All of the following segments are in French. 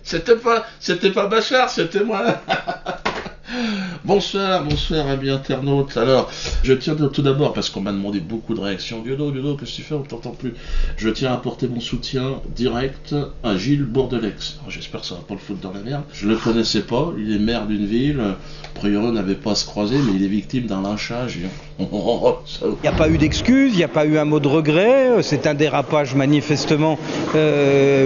C'était pas Bachar, c'était moi. Bonsoir, amis internautes. Alors, je tiens tout d'abord, parce qu'on m'a demandé beaucoup de réactions. Diodo, qu'est-ce que tu fais? On t'entend plus. Je tiens à apporter mon soutien direct à Gilles Bourdelex. Alors, j'espère que ça va pas le foutre dans la merde. Je le connaissais pas, il est maire d'une ville. A priori, on n'avait pas à se croiser, mais il est victime d'un lynchage. Il n'y a pas eu d'excuses, il n'y a pas eu un mot de regret. C'est un dérapage manifestement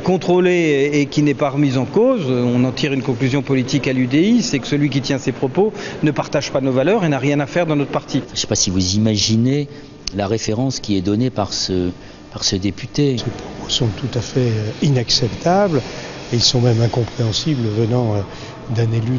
contrôlé et qui n'est pas remis en cause. On en tire une conclusion politique à l'UDI, c'est que celui qui tient ses propos ne partage pas nos valeurs et n'a rien à faire dans notre parti. Je ne sais pas si vous imaginez la référence qui est donnée par ce député. Ces propos sont tout à fait inacceptables et ils sont même incompréhensibles venant d'un élu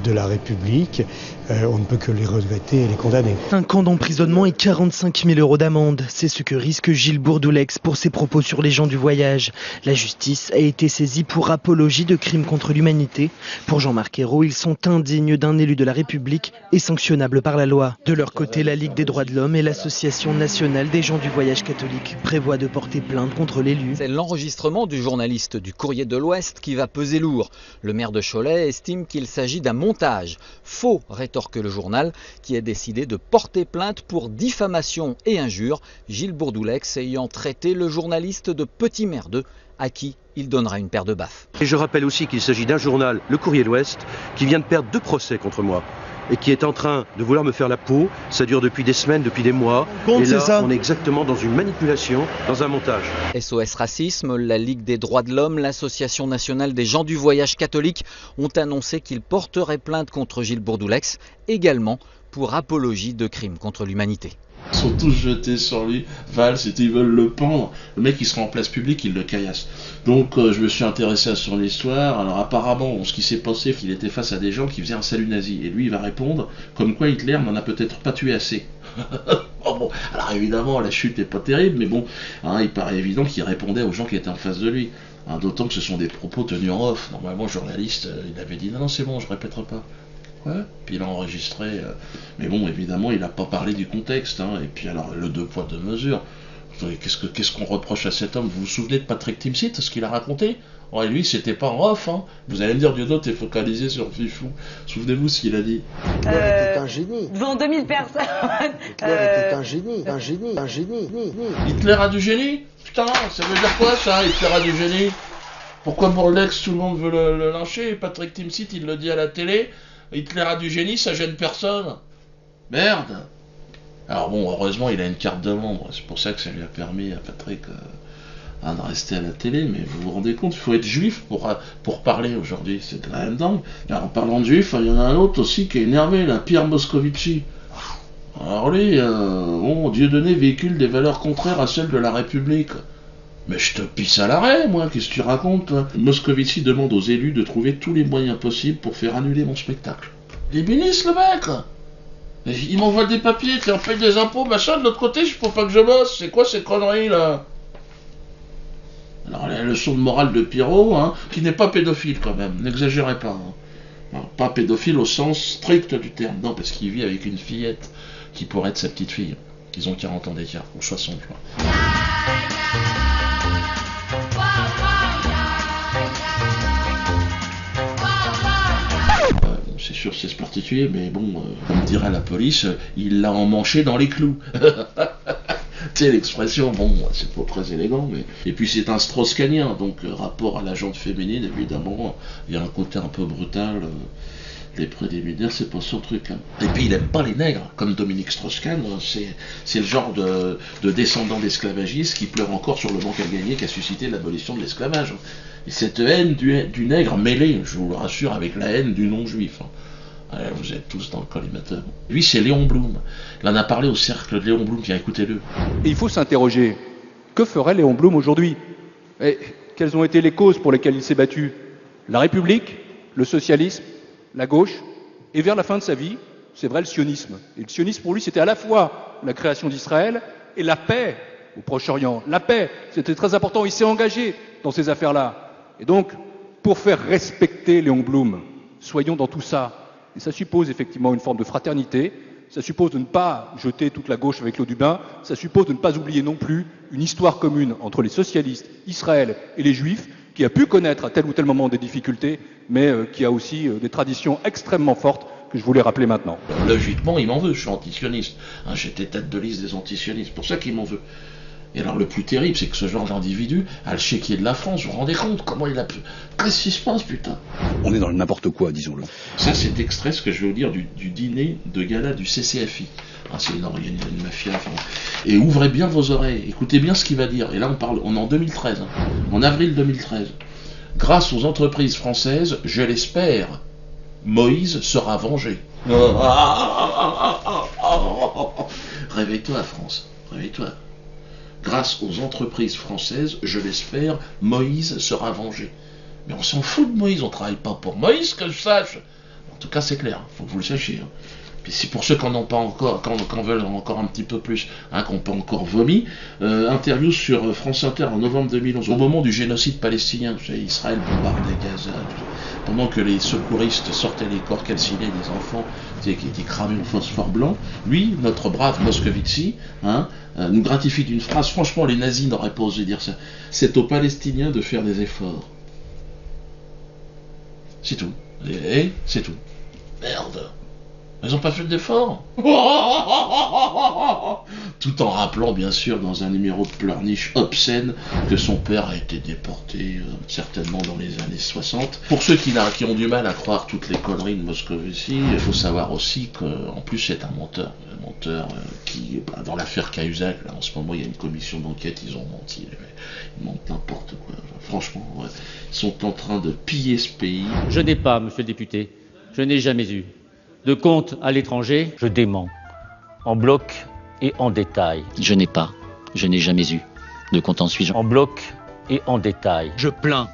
de la République. On ne peut que les regretter et les condamner. 5 ans d'emprisonnement et 45 000 € d'amende. C'est ce que risque Gilles Bourdelex pour ses propos sur les gens du voyage. La justice a été saisie pour apologie de crimes contre l'humanité. Pour Jean-Marc Ayrault, ils sont indignes d'un élu de la République et sanctionnables par la loi. De leur côté, la Ligue des droits de l'homme et l'Association nationale des gens du voyage catholique prévoient de porter plainte contre l'élu. C'est l'enregistrement du journaliste du Courrier de l'Ouest qui va peser lourd. Le maire de Cholet estime qu'il s'agit d'un montage. Faux, rétorque le journal, qui a décidé de porter plainte pour diffamation et injure, Gilles Bourdelex ayant traité le journaliste de petit merdeux, à qui il donnera une paire de baffes. Et je rappelle aussi qu'il s'agit d'un journal, le Courrier de l'Ouest, qui vient de perdre 2 procès contre moi et qui est en train de vouloir me faire la peau. Ça dure depuis des semaines, depuis des mois. Et là, on est exactement dans une manipulation, dans un montage. SOS Racisme, la Ligue des droits de l'homme, l'Association nationale des gens du voyage catholique ont annoncé qu'ils porteraient plainte contre Gilles Bourdelex, également pour apologie de crimes contre l'humanité. Ils sont tous jetés sur lui, Valls, ils veulent le pendre. Le mec, il sera en place publique, il le caillasse. Donc, je me suis intéressé à son histoire. Alors, apparemment, ce qui s'est passé, il était face à des gens qui faisaient un salut nazi. Et lui, il va répondre comme quoi Hitler n'en a peut-être pas tué assez. Bon, alors évidemment, la chute n'est pas terrible, mais bon, il paraît évident qu'il répondait aux gens qui étaient en face de lui. D'autant que ce sont des propos tenus en off. Normalement, le journaliste, il avait dit non, c'est bon, je répéterai pas. Ouais. Puis il a enregistré, mais bon, évidemment, il n'a pas parlé du contexte, et puis alors, le 2 poids 2 mesures. Qu'est-ce qu'on reproche à cet homme? Vous vous souvenez de Patrick Timsit, ce qu'il a raconté? Et lui, c'était pas en off, Vous allez me dire, Diodo, t'es focalisé sur Fifou. Souvenez-vous ce qu'il a dit. Hitler était un génie. Devant 2000 personnes. Hitler était un génie. Hitler a du génie? Putain, ça veut dire quoi, ça, Hitler a du génie? Pourquoi Bourdelex, tout le monde veut le lyncher? Patrick Timsit, il le dit à la télé. Hitler a du génie, ça gêne personne. Merde. Alors bon, heureusement, il a une carte de membre. C'est pour ça que ça lui a permis à Patrick de rester à la télé. Mais vous vous rendez compte, il faut être juif pour parler aujourd'hui. C'est quand même dingue. Alors, en parlant de juif, il y en a un autre aussi qui est énervé, là, Pierre Moscovici. Alors lui, Dieudonné véhicule des valeurs contraires à celles de la République. Mais je te pisse à l'arrêt, moi, qu'est-ce que tu racontes, toi? Moscovici demande aux élus de trouver tous les moyens possibles pour faire annuler mon spectacle. Les ministres, le mec! Il m'envoie des papiers, on paye des impôts, machin, de l'autre côté, je peux pas que je bosse. C'est quoi ces conneries, là? Alors, la leçon de morale de Pirot, qui n'est pas pédophile, quand même, n'exagérez pas. Non, pas pédophile au sens strict du terme, non, parce qu'il vit avec une fillette qui pourrait être sa petite fille. Ils ont 40 ans d'écart, ou 60, je crois. C'est sûr, c'est particulier, mais bon, comme dirait la police, il l'a emmanché dans les clous. Tu sais, l'expression, bon, c'est pas très élégant, mais... Et puis c'est un Strauss-Kahnien, donc rapport à la jante féminine, évidemment, il y a un côté un peu brutal. Les préliminaires, c'est pas son truc. Et puis il aime pas les nègres, comme Dominique Strauss-Kahn, c'est le genre de descendant d'esclavagistes qui pleure encore sur le manque à gagner qu'a suscité l'abolition de l'esclavage. Et cette haine du nègre mêlée, je vous le rassure, avec la haine du non-juif. Alors, vous êtes tous dans le collimateur. Lui, c'est Léon Blum. Il en a parlé au cercle de Léon Blum, tiens, écoutez-le. Et il faut s'interroger, que ferait Léon Blum aujourd'hui? Et quelles ont été les causes pour lesquelles il s'est battu? La République, le socialisme, la gauche, et vers la fin de sa vie, c'est vrai, le sionisme. Et le sionisme, pour lui, c'était à la fois la création d'Israël et la paix au Proche-Orient. La paix, c'était très important, il s'est engagé dans ces affaires-là. Et donc, pour faire respecter Léon Blum, soyons dans tout ça. Et ça suppose effectivement une forme de fraternité, ça suppose de ne pas jeter toute la gauche avec l'eau du bain, ça suppose de ne pas oublier non plus une histoire commune entre les socialistes, Israël et les juifs, qui a pu connaître à tel ou tel moment des difficultés, mais qui a aussi des traditions extrêmement fortes que je voulais rappeler maintenant. Logiquement, il m'en veut, je suis antisioniste. J'étais tête de liste des antisionistes, c'est pour ça qu'il m'en veut. Et alors le plus terrible, c'est que ce genre d'individu a le chéquier de la France, vous vous rendez compte comment il a pu... Qu'est-ce qui se passe, putain? On est dans le n'importe quoi, disons-le. Ça, c'est extrait, ce que je vais vous dire, du dîner de gala du CCFI. C'est énorme, il y a une mafia. Enfin... Et ouvrez bien vos oreilles, écoutez bien ce qu'il va dire. Et là, on est en 2013, en avril 2013. Grâce aux entreprises françaises, je l'espère, Moïse sera vengé. Réveille-toi, France, réveille-toi. Grâce aux entreprises françaises, je l'espère, Moïse sera vengé. Mais on s'en fout de Moïse, on travaille pas pour Moïse, que je sache. En tout cas, c'est clair, faut que vous le sachiez. Puis c'est pour ceux qui n'en ont pas encore, qui veulent encore un petit peu plus, qui n'ont pas encore vomi. Interview sur France Inter en novembre 2011, au moment du génocide palestinien. Vous savez, Israël bombardait Gaza, pendant que les secouristes sortaient les corps calcinés des enfants qui étaient cramés au phosphore blanc. Lui, notre brave Moscovici, nous gratifie d'une phrase. Franchement, les nazis n'auraient pas osé dire ça. C'est aux Palestiniens de faire des efforts. C'est tout. Et c'est tout. Merde. Ils n'ont pas fait d'effort. Tout en rappelant, bien sûr, dans un numéro de pleurniche obscène, que son père a été déporté, certainement dans les années 60. Pour ceux qui ont du mal à croire toutes les conneries de Moscovici, il faut savoir aussi qu'en plus c'est un menteur. Un menteur qui, dans l'affaire Cahuzac, là, en ce moment il y a une commission d'enquête, ils ont menti. Ils mentent n'importe quoi. Franchement, ouais. Ils sont en train de piller ce pays. Je n'ai pas, monsieur le député, je n'ai jamais eu de compte à l'étranger. Je dément, en bloc et en détail. Je n'ai pas, je n'ai jamais eu de compte en Suisse. En bloc et en détail. Je plains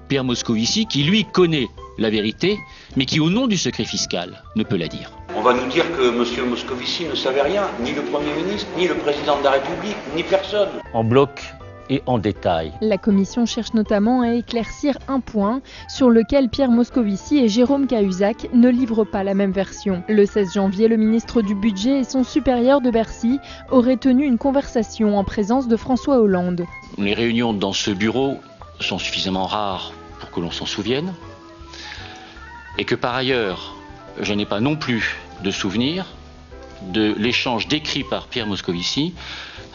Pierre Moscovici qui, lui, connaît la vérité, mais qui, au nom du secret fiscal, ne peut la dire. On va nous dire que M. Moscovici ne savait rien, ni le Premier ministre, ni le Président de la République, ni personne. En bloc et en détail. La commission cherche notamment à éclaircir un point sur lequel Pierre Moscovici et Jérôme Cahuzac ne livrent pas la même version. Le 16 janvier, le ministre du Budget et son supérieur de Bercy auraient tenu une conversation en présence de François Hollande. Les réunions dans ce bureau sont suffisamment rares pour que l'on s'en souvienne, et que par ailleurs, je n'ai pas non plus de souvenir de l'échange décrit par Pierre Moscovici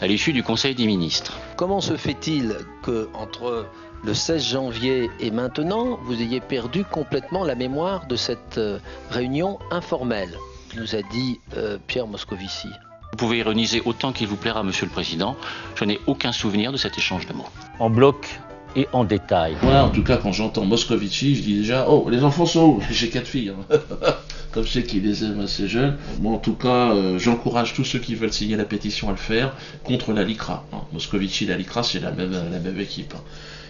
à l'issue du Conseil des ministres. Comment se fait-il qu'entre le 16 janvier et maintenant, vous ayez perdu complètement la mémoire de cette réunion informelle, nous a dit Pierre Moscovici? Vous pouvez ironiser autant qu'il vous plaira, Monsieur le Président, je n'ai aucun souvenir de cet échange de mots. En bloc et en détail. Moi, en tout cas, quand j'entends Moscovici, je dis déjà, oh, les enfants sont où? J'ai 4 filles. Comme je sais qu'ils les aiment assez jeunes. Moi, en tout cas, j'encourage tous ceux qui veulent signer la pétition à le faire contre la LICRA. Moscovici et la LICRA, c'est la même équipe.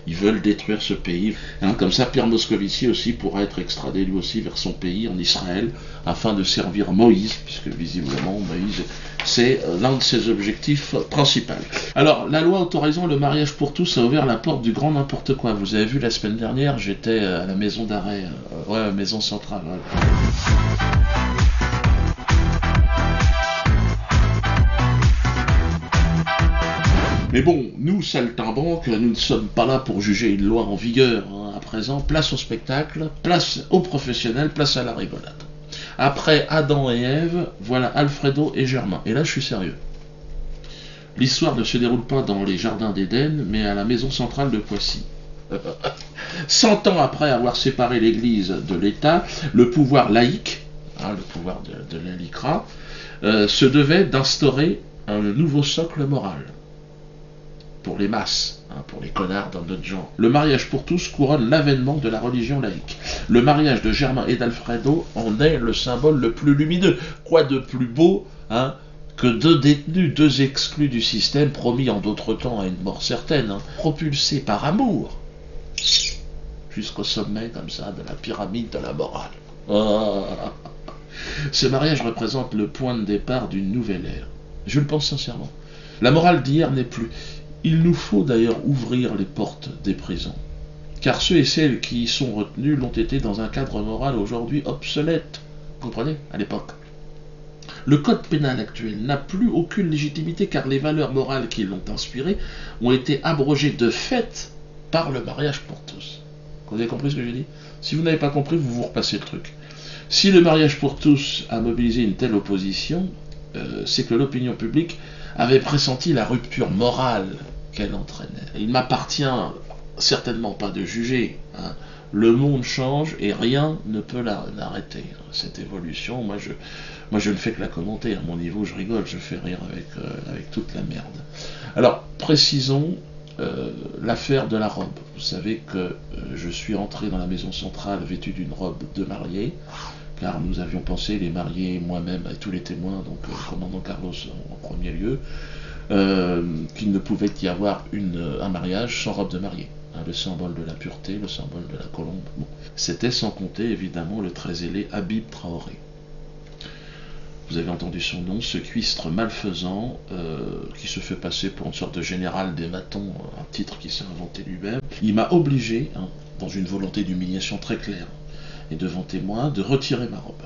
Ils veulent détruire ce pays. Comme ça, Pierre Moscovici aussi pourra être extradé lui aussi vers son pays, en Israël, afin de servir Moïse, puisque visiblement Moïse, c'est l'un de ses objectifs principaux. Alors, la loi autorisant le mariage pour tous a ouvert la porte du grand n'importe quoi. Vous avez vu, la semaine dernière, j'étais à la maison d'arrêt, maison centrale. Ouais. Mais bon, nous, saltimbanques, nous ne sommes pas là pour juger une loi en vigueur. À présent, place au spectacle, place aux professionnels, place à la rigolade. Après Adam et Ève, voilà Alfredo et Germain. Et là, je suis sérieux. L'histoire ne se déroule pas dans les jardins d'Éden, mais à la maison centrale de Poissy. 100 ans après avoir séparé l'Église de l'État, le pouvoir laïque, le pouvoir de la LICRA, se devait d'instaurer un nouveau socle moral. Pour les masses, pour les connards dans notre genre. Le mariage pour tous couronne l'avènement de la religion laïque. Le mariage de Germain et d'Alfredo en est le symbole le plus lumineux. Quoi de plus beau, que 2 détenus, 2 exclus du système, promis en d'autres temps à une mort certaine, propulsés par amour, jusqu'au sommet, comme ça, de la pyramide de la morale. Ce mariage représente le point de départ d'une nouvelle ère. Je le pense sincèrement. La morale d'hier n'est plus. Il nous faut d'ailleurs ouvrir les portes des prisons, car ceux et celles qui y sont retenus l'ont été dans un cadre moral aujourd'hui obsolète, vous comprenez, à l'époque. Le code pénal actuel n'a plus aucune légitimité car les valeurs morales qui l'ont inspiré ont été abrogées de fait par le mariage pour tous. Vous avez compris ce que j'ai dit? Si vous n'avez pas compris, vous repassez le truc. Si le mariage pour tous a mobilisé une telle opposition, c'est que l'opinion publique avait pressenti la rupture morale qu'elle entraînait. Il m'appartient certainement pas de juger. Hein. Le monde change et rien ne peut l'arrêter. Cette évolution, moi je ne fais que la commenter. À mon niveau, je rigole, je fais rire avec toute la merde. Alors, précisons l'affaire de la robe. Vous savez que je suis entré dans la maison centrale vêtu d'une robe de mariée, car nous avions pensé, les mariés, moi-même, et tous les témoins, donc le commandant Carlos en premier lieu, qu'il ne pouvait y avoir un mariage sans robe de mariée. Le symbole de la pureté, le symbole de la colombe. Bon. C'était sans compter évidemment le très zélé Habib Traoré. Vous avez entendu son nom, ce cuistre malfaisant qui se fait passer pour une sorte de général des matons, un titre qu'il s'est inventé lui-même. Il m'a obligé, dans une volonté d'humiliation très claire et devant témoin, de retirer ma robe.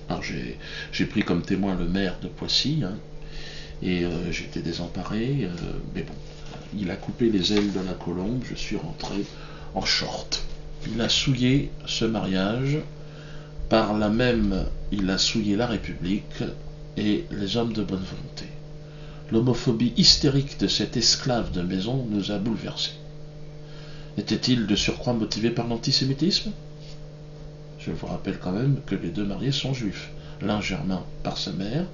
Alors j'ai pris comme témoin le maire de Poissy, et j'étais désemparé, mais bon. Il a coupé les ailes de la colombe, je suis rentré en short. Il a souillé ce mariage, par là même il a souillé la République et les hommes de bonne volonté. L'homophobie hystérique de cet esclave de maison nous a bouleversés. Était-il de surcroît motivé par l'antisémitisme? Je vous rappelle quand même que les deux mariés sont juifs. L'un Germain par sa mère,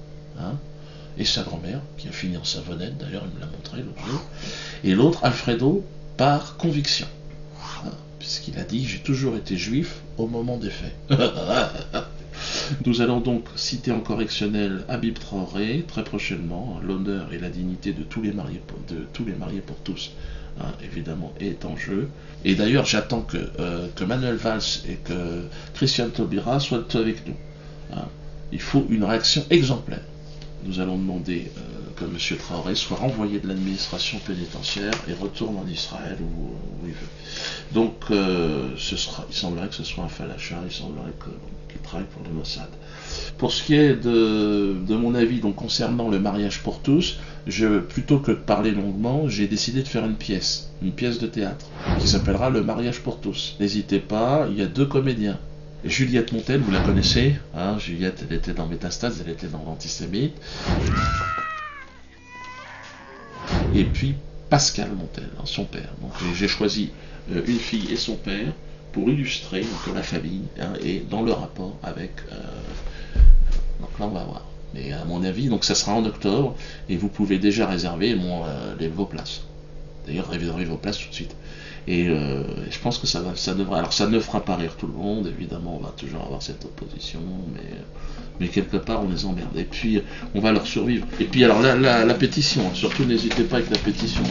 et sa grand-mère, qui a fini en savonnette, d'ailleurs il me l'a montré l'autre jour, et l'autre Alfredo par conviction, puisqu'il a dit « j'ai toujours été juif au moment des faits ». Nous allons donc citer en correctionnel Habib Traoré très prochainement. L'honneur et la dignité de tous les mariés pour tous, évidemment, est en jeu. Et d'ailleurs j'attends que Manuel Valls et que Christian Taubira soient avec nous. Il faut une réaction exemplaire. Nous allons demander que M. Traoré soit renvoyé de l'administration pénitentiaire et retourne en Israël où il veut. Donc il semblerait que ce soit un falacha, il semblerait qu'il travaille pour le Mossad. Pour ce qui est de mon avis donc, concernant le mariage pour tous, plutôt que de parler longuement, j'ai décidé de faire une pièce de théâtre, qui s'appellera Le mariage pour tous. N'hésitez pas, il y a 2 comédiens. Juliette Montel, vous la connaissez, Juliette, elle était dans Métastase, elle était dans l'Antisémite. Et puis Pascal Montel, son père. Donc j'ai choisi une fille et son père pour illustrer donc, la famille et dans le rapport avec. Donc là on va voir. Mais à mon avis, donc ça sera en octobre et vous pouvez déjà réserver vos places. D'ailleurs, réservez vos places tout de suite. Et je pense que ça devrait. Alors ça ne fera pas rire tout le monde, évidemment, on va toujours avoir cette opposition, mais quelque part on les emmerde. Et puis on va leur survivre. Et puis alors la pétition, surtout n'hésitez pas avec la pétition.